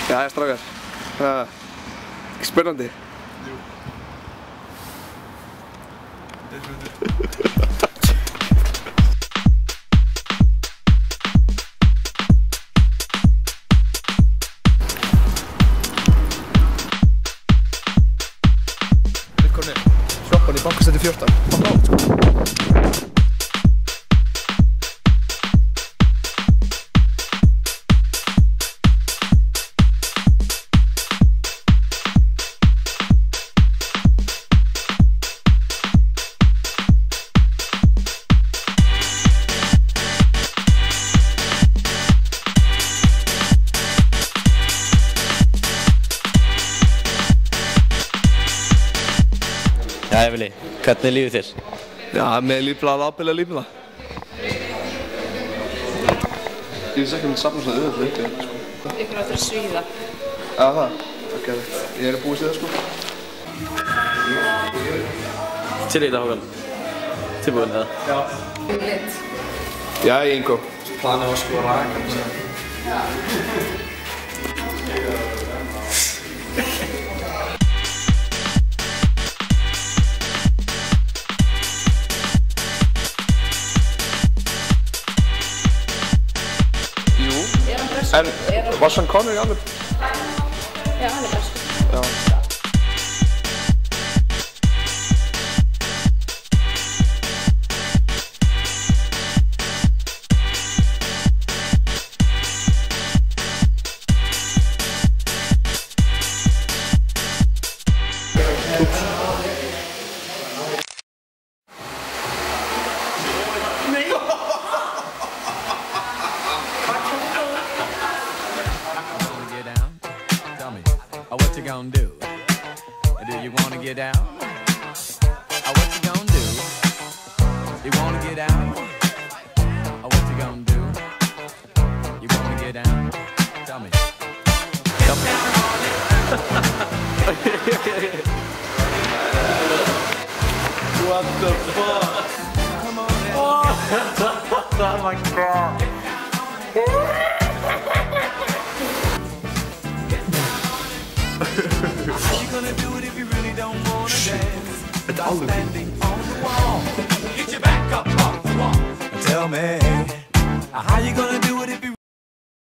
Jæja, strákar. Ekki spennandi? Jú. Vilkorni, sjoppan í bankastræti 14. Bakka átt, sko. Jæja Vili, hvernig er lífið þér? Já, með lífblað ábyrglega lífblað. Ég veist ekki að safna svona auðvitað uppi, sko. Ykkur áttur að svíða. Já, það. Ok, ég er búist í það, sko. Til í þetta Håkan. Tilbúin eða? Já. Lit. Já, Ingo. Planið var sko að raka mig. En var Sean Connery alveg? Já, hann er breskur. Já. What you gonna do? Do you wanna get down? What you gonna do? You wanna get out? What you gonna do? You wanna get down? Tell me. Tell me. What the fuck? Come on now. Oh my god. How you gonna do it if you really don't wanna dance? Without standing on the wall. Get your back up off the wall. Tell me, how you gonna do it if you